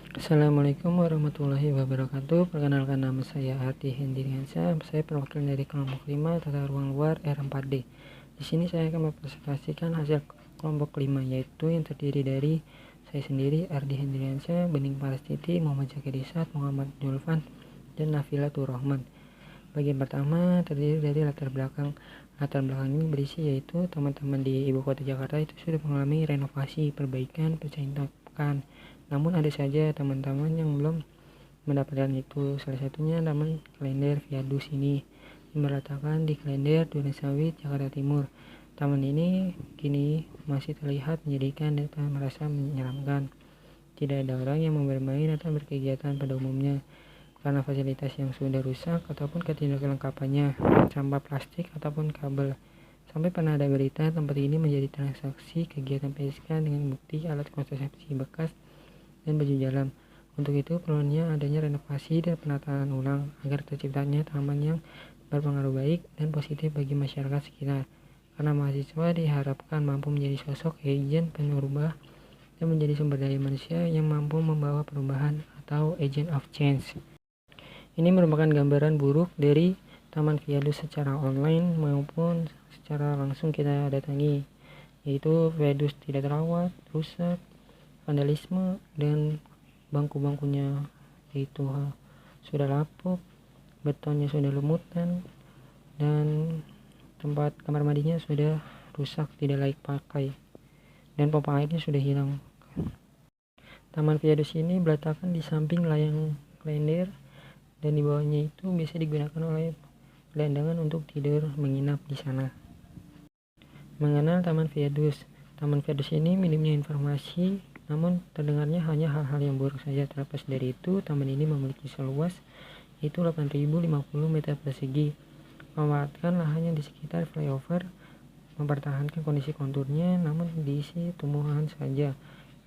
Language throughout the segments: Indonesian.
Assalamualaikum warahmatullahi wabarakatuh. Perkenalkan, nama saya Ardi Hendriansyah. Saya perwakilan dari kelompok 5 tata ruang luar R4D. Di sini saya akan mempresentasikan hasil kelompok 5, yaitu yang terdiri dari saya sendiri, Ardi Hendriansyah, Bening Parastiti, Muhammad Zakir Ishak, Muhammad Julfan, dan Nafila Turrahman. Bagian pertama terdiri dari latar belakang. Latar belakang ini berisi yaitu teman-teman di ibu kota Jakarta itu sudah mengalami renovasi, perbaikan, percetakan. Namun ada saja teman-teman yang belum mendapatkan itu. Salah satunya taman Klender Viadus ini yang berletakkan di Klender, Durensawit, Jakarta Timur. Taman ini kini masih terlihat menyedihkan dan merasa menyeramkan. Tidak ada orang yang bermain atau berkegiatan pada umumnya karena fasilitas yang sudah rusak ataupun ketidaklengkapannya, sampah plastik ataupun kabel. Sampai pernah ada berita tempat ini menjadi transaksi kegiatan PSK dengan bukti alat kontrasepsi bekas dan baju dalam. Untuk itu perlunya adanya renovasi dan penataan ulang agar terciptanya taman yang berpengaruh baik dan positif bagi masyarakat sekitar. Karena mahasiswa diharapkan mampu menjadi sosok agen penyerubah dan menjadi sumber daya manusia yang mampu membawa perubahan atau agent of change. Ini merupakan gambaran buruk dari Taman Viadus secara online maupun secara langsung kita datangi, yaitu Viadus tidak terawat, rusak, vandalisme, dan bangku-bangkunya itu sudah lapuk, betonnya sudah lumutan, dan tempat kamar mandinya sudah rusak, tidak layak pakai, dan pompa airnya sudah hilang. Taman Viadus ini berletakkan di samping layang Klender dan di bawahnya itu bisa digunakan oleh gelandangan untuk tidur menginap di sana. Mengenal Taman Viadus. Taman Viadus ini minimnya informasi, namun terdengarnya hanya hal-hal yang buruk saja. Terlepas dari itu, taman ini memiliki seluas yaitu 8.050 meter persegi, memanfaatkan lahannya di sekitar flyover, mempertahankan kondisi konturnya, namun diisi tumbuhan saja.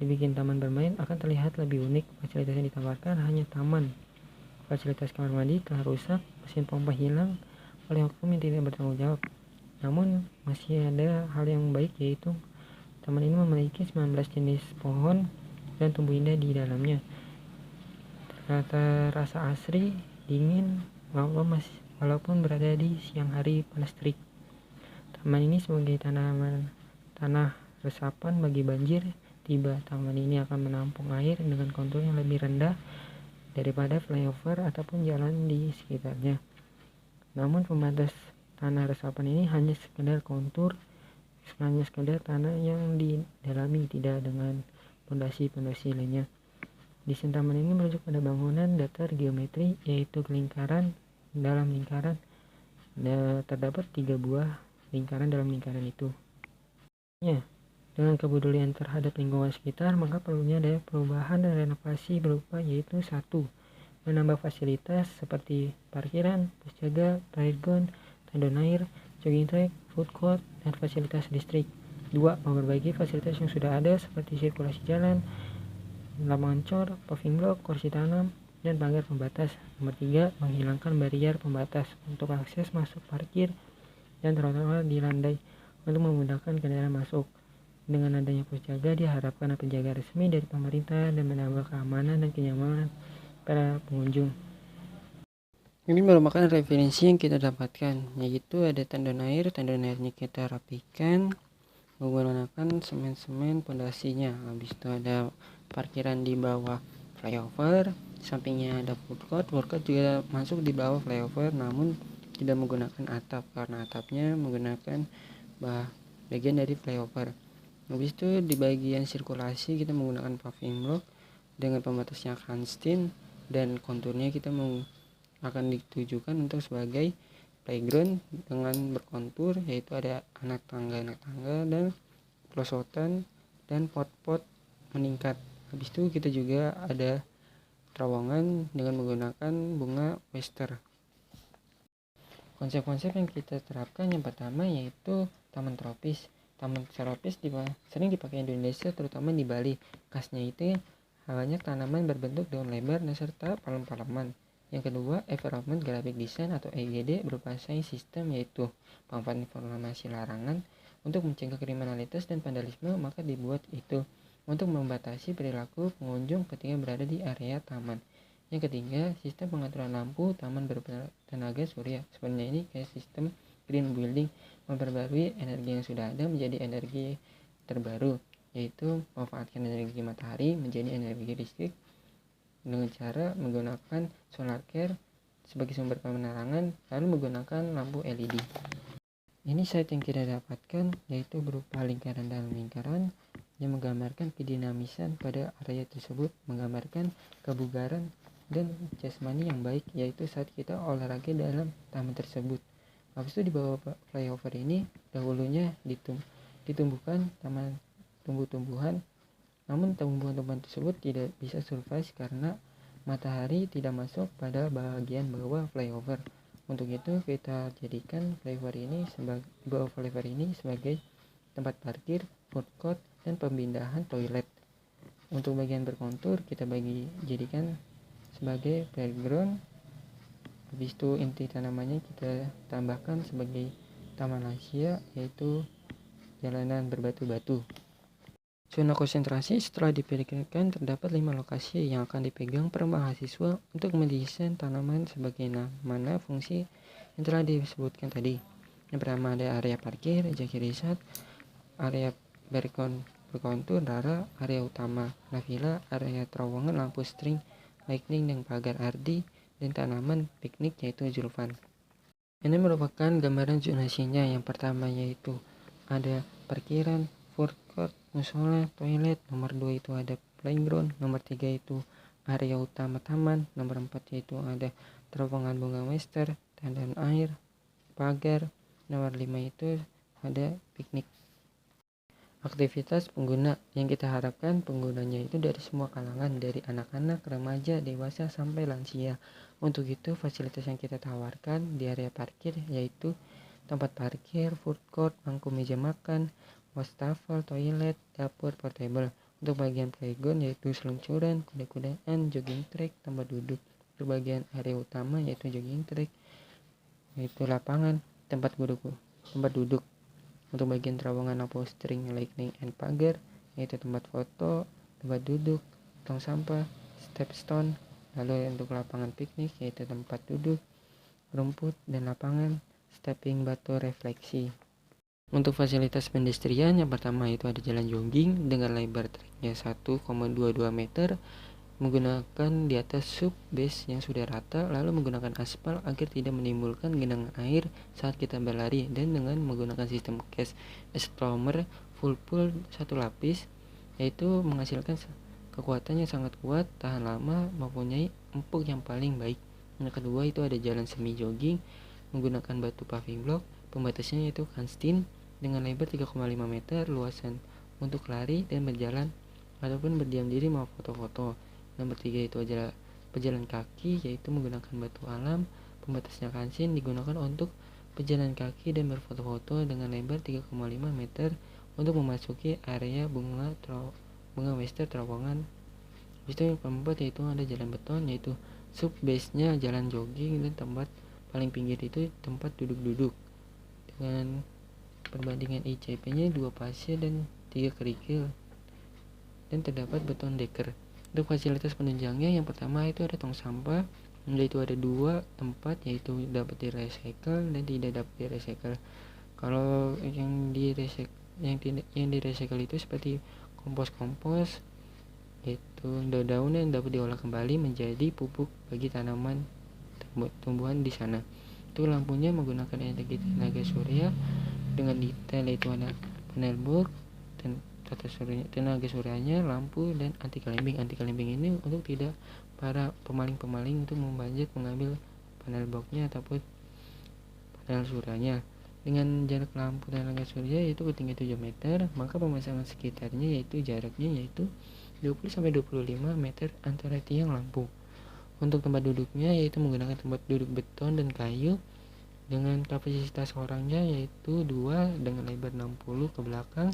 Dibikin taman bermain akan terlihat lebih unik. Fasilitas yang ditawarkan hanya taman. Fasilitas kamar mandi telah rusak, mesin pompa hilang oleh oknum yang tidak bertanggung jawab. Namun masih ada hal yang baik, yaitu taman ini memiliki 19 jenis pohon dan tumbuh indah di dalamnya. Terasa asri, dingin, walaupun berada di siang hari panas terik. Taman ini sebagai tanah resapan bagi banjir tiba. Taman ini akan menampung air dengan kontur yang lebih rendah daripada flyover ataupun jalan di sekitarnya. Namun pembatas tanah resapan ini hanya sekedar kontur, hanya sekedar tanah yang didalami, tidak dengan pondasi lainnya. Desain taman ini merujuk pada bangunan datar geometri, yaitu lingkaran dalam lingkaran. Terdapat 3 buah lingkaran dalam lingkaran itu. Dengan kepedulian terhadap lingkungan sekitar, maka perlunya ada perubahan dan renovasi berupa yaitu 1. Menambah fasilitas seperti parkiran, pos jaga, playground, tandon air, jogging track, food court, dan fasilitas listrik. 2. Memperbaiki fasilitas yang sudah ada seperti sirkulasi jalan, lapangan cor, paving block, kursi tanam, dan pagar pembatas. Nomor 3. Menghilangkan barrier pembatas untuk akses masuk parkir dan trotoar di landai untuk memudahkan kendaraan masuk. Dengan adanya pos jaga, diharapkan penjaga resmi dari pemerintah dan menambah keamanan dan kenyamanan para pengunjung. Ini merupakan referensi yang kita dapatkan, yaitu ada tandon airnya kita rapikan menggunakan semen pondasinya. Habis itu ada parkiran di bawah flyover, sampingnya ada food court juga masuk di bawah flyover, namun tidak menggunakan atap karena atapnya menggunakan bagian dari flyover. Habis itu di bagian sirkulasi kita menggunakan paving block dengan pembatasnya Kranstein, dan konturnya kita akan ditujukan untuk sebagai playground dengan berkontur, yaitu ada anak tangga dan pelosotan dan pot-pot meningkat. Habis itu kita juga ada terowongan dengan menggunakan bunga wester. Konsep-konsep yang kita terapkan yang pertama yaitu taman tropis. Taman tropis sering dipakai Indonesia, terutama di Bali. Khasnya itu banyak tanaman berbentuk daun lebar serta palem-paleman. Yang kedua, environment graphic design atau EGD berupa sign system, yaitu papan informasi larangan untuk mencegah kriminalitas dan vandalisme, maka dibuat itu. untuk membatasi perilaku pengunjung ketika berada di area taman. Yang ketiga, sistem pengaturan lampu taman bertenaga surya. Sebenarnya ini kayak sistem green building, memperbarui energi yang sudah ada menjadi energi terbaru, yaitu memanfaatkan energi matahari menjadi energi listrik dengan cara menggunakan solar care sebagai sumber penerangan, lalu menggunakan lampu LED. Ini site yang kita dapatkan yaitu berupa lingkaran dalam lingkaran yang menggambarkan kedinamisan pada area tersebut, menggambarkan kebugaran dan jasmani yang baik, yaitu saat kita olahraga dalam taman tersebut. Habis itu di bawah flyover ini dahulunya ditumbuhkan taman tumbuh-tumbuhan, namun tumbuhan-tumbuhan tersebut tidak bisa survive karena matahari tidak masuk pada bagian bawah flyover. Untuk itu kita jadikan flyover ini sebagai tempat parkir, food court, dan pemindahan toilet. Untuk bagian berkontur kita jadikan sebagai playground. Habis itu inti tanamannya kita tambahkan sebagai taman lansia, yaitu jalanan berbatu-batu. Zona konsentrasi setelah dipikirkan terdapat 5 lokasi yang akan dipegang per mahasiswa untuk mendesain tanaman sebagai mana fungsi yang telah disebutkan tadi. Yang pertama ada area parkir, Jaki Resort, area berkontur Rara, area utama Navila, area terowongan lampu string, lightning dan pagar Ardi, dan tanaman piknik yaitu Zulfan. Ini merupakan gambaran zonasinya. Yang pertama yaitu ada parkiran, food court, musola, toilet. Nomor 2 itu ada playground. Nomor 3 itu area utama taman. Nomor 4 yaitu ada terowongan bunga wester, tandan air, pagar. Nomor 5 itu ada piknik. Aktivitas pengguna yang kita harapkan penggunanya itu dari semua kalangan, dari anak-anak, remaja, dewasa sampai lansia. Untuk itu fasilitas yang kita tawarkan di area parkir yaitu tempat parkir, food court, bangku meja makan, wastafel, toilet, dapur portable. Untuk bagian playground yaitu seluncuran, kuda-kudaan, jogging track, tempat duduk. Untuk bagian area utama yaitu jogging track, yaitu lapangan, tempat duduk. Untuk bagian terowongan lampu string, lightning, and pagar yaitu tempat foto, tempat duduk, tong sampah, stepstone. Lalu untuk lapangan piknik yaitu tempat duduk, rumput, dan lapangan stepping batu refleksi. Untuk fasilitas pedestrian yang pertama itu ada jalan jogging dengan lebar treknya 1,22 meter, menggunakan di atas sub base yang sudah rata, lalu menggunakan aspal agar tidak menimbulkan genangan air saat kita berlari, dan dengan menggunakan sistem cast astromer full pool 1 lapis, yaitu menghasilkan kekuatan yang sangat kuat, tahan lama, mempunyai empuk yang paling baik. Yang kedua itu ada jalan semi jogging menggunakan batu paving block, pembatasnya yaitu kanstin dengan lebar 3,5 meter, luasan untuk lari dan berjalan ataupun berdiam diri mau foto-foto. Nomor 3 itu adalah pejalan kaki, yaitu menggunakan batu alam, pembatasnya kansin digunakan untuk pejalan kaki dan berfoto-foto dengan lebar 3,5 meter untuk memasuki area bunga wester terowongan. Habis itu yang keempat yaitu ada jalan beton, yaitu sub base-nya jalan jogging, dan tempat paling pinggir itu tempat duduk-duduk dengan perbandingan ICP-nya 2 pasir dan 3 kerikil, dan terdapat beton deker. Untuk fasilitas penunjangnya yang pertama itu ada tong sampah, yaitu ada 2 tempat, yaitu dapat di-recycle dan tidak dapat di-recycle. Kalau yang di-recycle itu seperti kompos, yaitu daun-daun yang dapat diolah kembali menjadi pupuk bagi tanaman tumbuhan di sana. Itu lampunya menggunakan energi tenaga surya dengan detail, yaitu ada panel box dan tenaga suryanya, lampu, dan anti climbing. Anti climbing ini untuk tidak para pemaling-pemaling untuk membanjat mengambil panel boxnya ataupun panel suryanya. Dengan jarak lampu tenaga surya yaitu ketinggian 7 meter, maka pemasangan sekitarnya yaitu jaraknya yaitu 20-25 meter antara tiang lampu. Untuk tempat duduknya yaitu menggunakan tempat duduk beton dan kayu dengan kapasitas orangnya yaitu 2 dengan lebar 60 ke belakang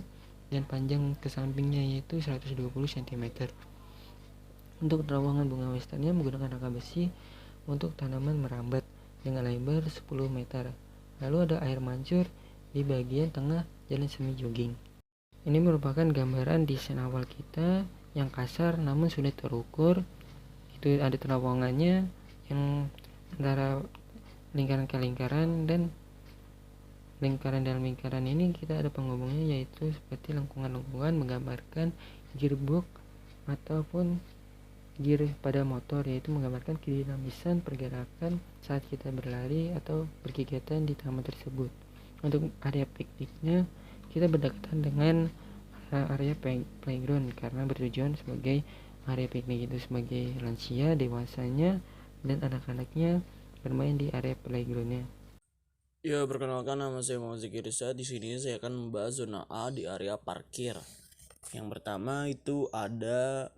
dan panjang ke sampingnya yaitu 120 cm. Untuk terowongan bunga westernya menggunakan rangka besi untuk tanaman merambat dengan lebar 10 meter. Lalu ada air mancur di bagian tengah jalan semi jogging. Ini merupakan gambaran desain awal kita yang kasar namun sudah terukur. Itu ada terowongannya yang antara lingkaran ke lingkaran, dan lingkaran dalam lingkaran ini kita ada penghubungnya, yaitu seperti lengkungan-lengkungan menggambarkan gearbox ataupun gear pada motor, yaitu menggambarkan kedinamisan pergerakan saat kita berlari atau berkegiatan di taman tersebut. Untuk area pikniknya kita berdekatan dengan area playground karena bertujuan sebagai area piknik itu sebagai lansia, dewasanya, dan anak-anaknya bermain di area playgroundnya. Ya, perkenalkan, nama saya Muhammad Zaki Rizal. Di sini saya akan membahas zona A di area parkir. Yang pertama itu ada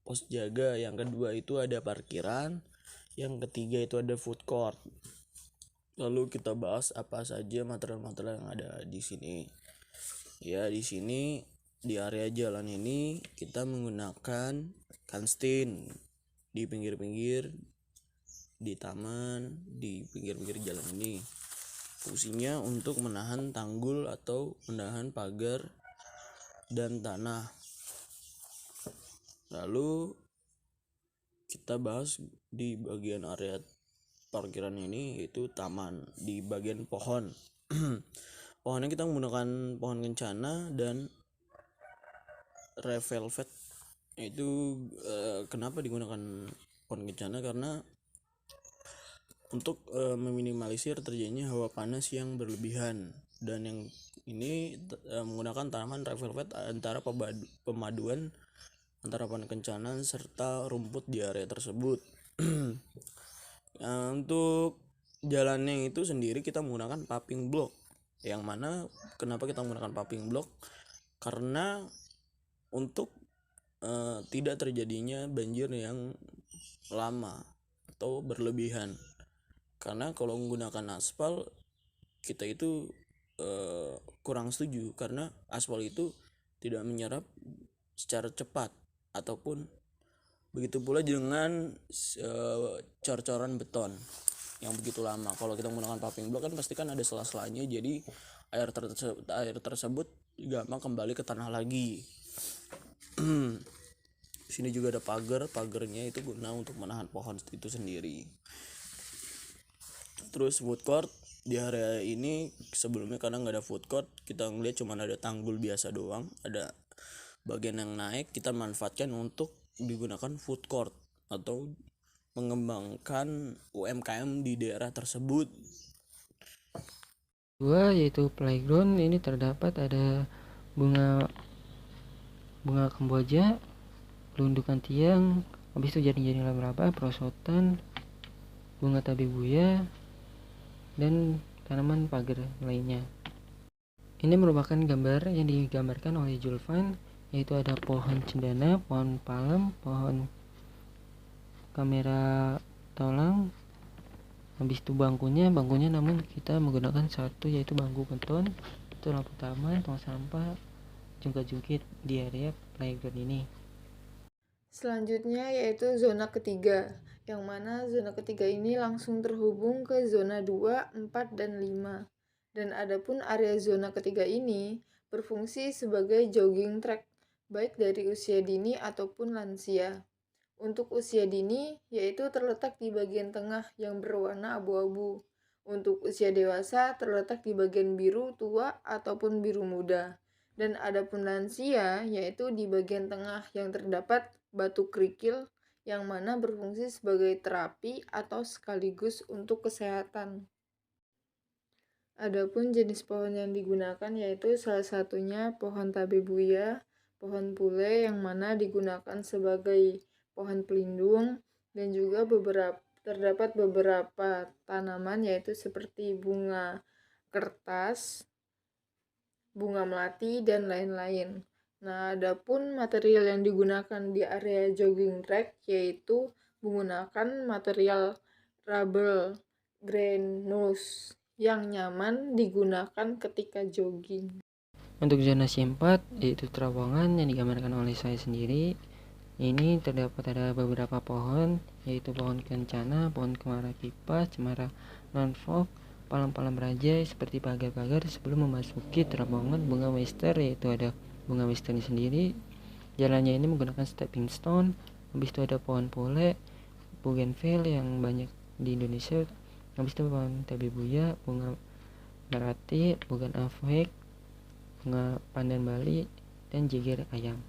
pos jaga, yang kedua itu ada parkiran, yang ketiga itu ada food court. Lalu kita bahas apa saja material-material yang ada di sini. Ya, di sini di area jalan ini kita menggunakan kanstin di pinggir-pinggir, di taman, di pinggir-pinggir jalan ini. Fungsinya untuk menahan tanggul atau menahan pagar dan tanah. Lalu kita bahas di bagian area parkiran ini, yaitu taman di bagian pohon. Pohonnya kita menggunakan pohon kencana dan red velvet. Itu kenapa digunakan pohon kencana? Karena untuk meminimalisir terjadinya hawa panas yang berlebihan, dan yang ini menggunakan tanaman red velvet antara pemaduan antara pohon kencana serta rumput di area tersebut. Untuk jalannya itu sendiri kita menggunakan paving block, yang mana kenapa kita menggunakan paving block? Karena untuk tidak terjadinya banjir yang lama atau berlebihan. Karena kalau menggunakan aspal, kita itu kurang setuju, karena aspal itu tidak menyerap secara cepat, ataupun begitu pula dengan cor-coran beton yang begitu lama. Kalau kita menggunakan paving block kan pasti kan ada sela-selanya, jadi air tersebut gampang kembali ke tanah lagi. Sini juga ada pagarnya itu guna untuk menahan pohon itu sendiri. Terus food court di area ini sebelumnya karena nggak ada food court, kita ngeliat cuma ada tanggul biasa doang, ada bagian yang naik, kita manfaatkan untuk digunakan food court atau mengembangkan UMKM di daerah tersebut. Dua, yaitu playground. Ini terdapat ada bunga kemboja, lundukan tiang, habis itu jaring-jaring laba-laba, perosotan, bunga tabebuya, dan tanaman pagar lainnya. Ini merupakan gambar yang digambarkan oleh Julvan, yaitu ada pohon cendana, pohon palem, pohon kamera tolang, habis itu bangkunya namun kita menggunakan satu, yaitu bangku beton. Itu lampu taman, tong sampah, jungkat-jungkit di area playground ini. Selanjutnya yaitu zona ketiga, yang mana zona ketiga ini langsung terhubung ke zona 2, 4, dan 5. Dan adapun area zona ketiga ini berfungsi sebagai jogging track, baik dari usia dini ataupun lansia. Untuk usia dini, yaitu terletak di bagian tengah yang berwarna abu-abu. Untuk usia dewasa terletak di bagian biru tua ataupun biru muda. Dan adapun lansia, yaitu di bagian tengah yang terdapat batu kerikil, yang mana berfungsi sebagai terapi atau sekaligus untuk kesehatan. Adapun jenis pohon yang digunakan yaitu salah satunya pohon tabebuya, pohon pule yang mana digunakan sebagai pohon pelindung, dan juga terdapat beberapa tanaman yaitu seperti bunga kertas, bunga melati, dan lain-lain. Nah, adapun material yang digunakan di area jogging track yaitu menggunakan material rubber granules yang nyaman digunakan ketika jogging. Untuk zonasi 4, yaitu terowongan yang digambarkan oleh saya sendiri. Ini terdapat ada beberapa pohon, yaitu pohon kencana, pohon cemara kipas, cemara non-fog, palem-palem raja seperti pagar-pagar sebelum memasuki terowongan bunga wester, yaitu ada bunga western sendiri. Jalannya ini menggunakan stepping stone. Habis itu ada pohon pole, bougainville yang banyak di Indonesia. Habis itu pohon tabebuya, bunga melati, bunga afwek, bunga pandan Bali, dan jeger ayam.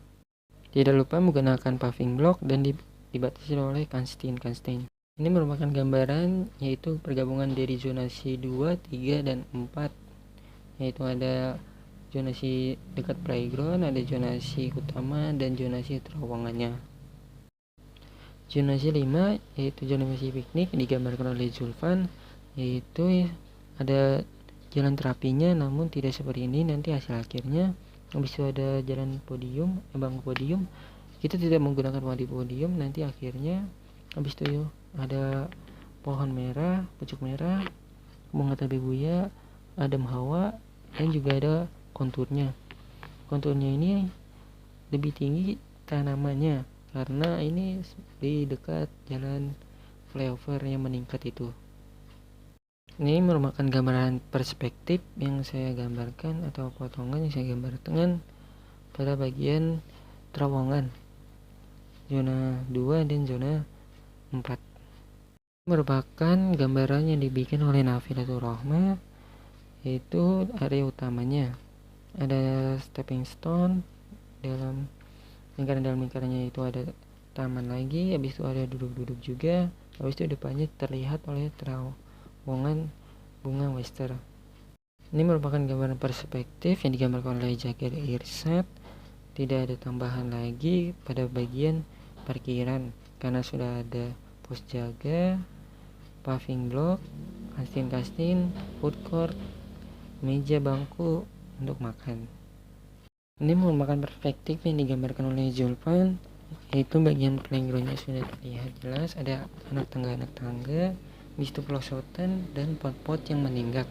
Tidak lupa menggunakan paving block dan dibatasi oleh Kanstein. Ini merupakan gambaran yaitu pergabungan dari zonasi 2, 3, dan 4, yaitu ada zonasi dekat playground, ada zonasi utama, dan zonasi terowongannya. Zonasi 5 yaitu zonasi piknik digambarkan oleh Zulfan, yaitu ada jalan terapinya namun tidak seperti ini nanti hasil akhirnya. Habis itu ada jalan podium, bangku podium, kita tidak menggunakan bangku podium, nanti akhirnya. Habis itu ada pohon merah, pucuk merah, bunga tabebuya, adem hawa, dan juga ada konturnya. Konturnya ini lebih tinggi tanamannya karena ini di dekat jalan flyover yang meningkat itu. Ini merupakan gambaran perspektif yang saya gambarkan atau potongan yang saya gambarkan pada bagian terowongan zona 2 dan zona 4. Merupakan gambaran yang dibikin oleh Nafilatul Rahmah, yaitu area utamanya ada stepping stone, dalam lingkarannya itu ada taman lagi, habis itu ada duduk-duduk juga, habis itu depannya terlihat oleh terowongan bunga western. Ini merupakan gambaran perspektif yang digambarkan oleh Zakir Irsyad. Tidak ada tambahan lagi pada bagian parkiran karena sudah ada pos jaga, paving block, kantin, food court, meja bangku untuk makan. Ini merupakan perspektif yang digambarkan oleh Zulfan, yaitu bagian playgroundnya sudah terlihat jelas, ada anak tangga, habis itu pelosotan dan pot-pot yang meningkat,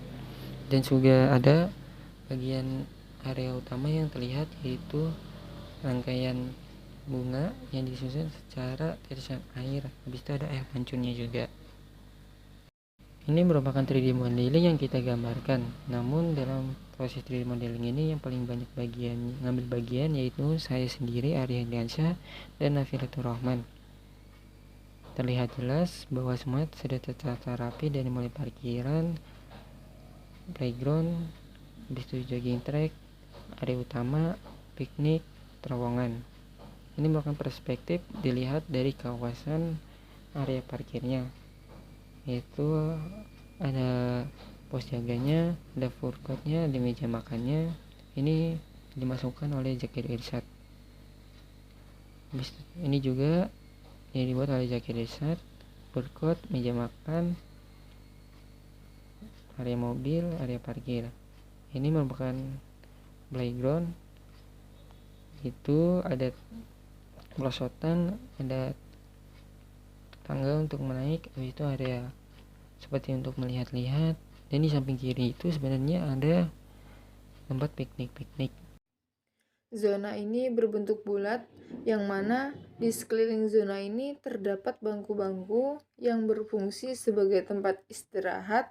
dan juga ada bagian area utama yang terlihat yaitu rangkaian bunga yang disusun secara tetesan air, habis itu ada air mancurnya juga. Ini merupakan 3D modeling yang kita gambarkan, namun dalam proses 3D modeling ini yang paling banyak ngambil bagian yaitu saya sendiri, Arya Diansyah, dan Nafilatul Rahman. Terlihat jelas bahwa semua sudah tertata rapi dari mulai parkiran, playground, habis itu jogging track, area utama, piknik, terowongan. Ini merupakan perspektif dilihat dari kawasan area parkirnya, yaitu ada pos jaganya, ada food courtnya, ada meja makannya. Ini dimasukkan oleh Zakir Irsyad. Ini juga yang dibuat oleh Zakir Irsyad, food court, meja makan, area mobil, area parkir. Ini merupakan playground, itu ada pelosotan, ada tangga untuk menaik, habis itu area seperti untuk melihat-lihat, dan di samping kiri itu sebenarnya ada tempat piknik. Zona ini berbentuk bulat, yang mana di sekeliling zona ini terdapat bangku-bangku yang berfungsi sebagai tempat istirahat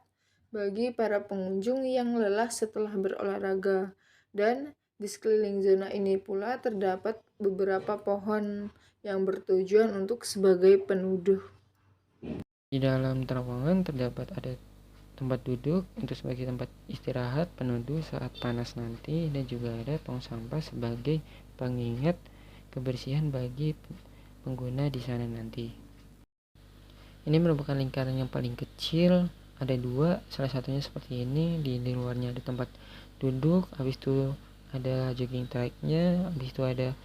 bagi para pengunjung yang lelah setelah berolahraga. Dan di sekeliling zona ini pula terdapat beberapa pohon yang bertujuan untuk sebagai penuduh. Di dalam terowongan terdapat ada tempat duduk untuk sebagai tempat istirahat penuduh saat panas nanti, dan juga ada tong sampah sebagai pengingat kebersihan bagi pengguna di sana nanti. Ini merupakan lingkaran yang paling kecil, ada 2, salah satunya seperti ini, di luarnya ada tempat duduk, habis itu ada jogging tracknya, habis itu ada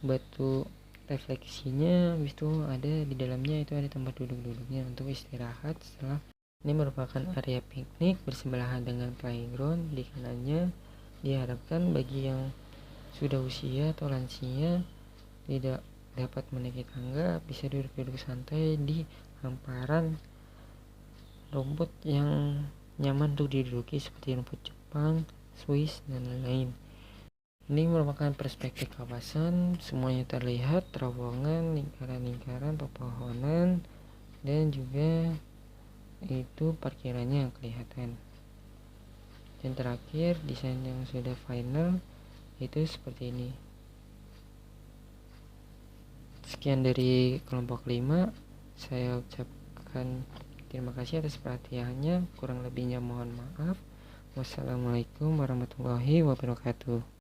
batu refleksinya, habis itu ada di dalamnya itu ada tempat duduk-duduknya untuk istirahat setelah. Ini merupakan area piknik bersebelahan dengan playground. Di kanannya diharapkan bagi yang sudah usia atau lansia tidak dapat menaiki tangga bisa duduk-duduk santai di hamparan rumput yang nyaman untuk diduduki seperti rumput Jepang, Swiss, dan lain-lain. Ini merupakan perspektif kawasan, semuanya terlihat terowongan, lingkaran-lingkaran, pepohonan, dan juga itu parkirannya yang kelihatan. Dan terakhir desain yang sudah final Itu seperti ini. Sekian dari kelompok 5. Saya ucapkan terima kasih atas perhatiannya. Kurang lebihnya mohon maaf. Wassalamualaikum warahmatullahi wabarakatuh.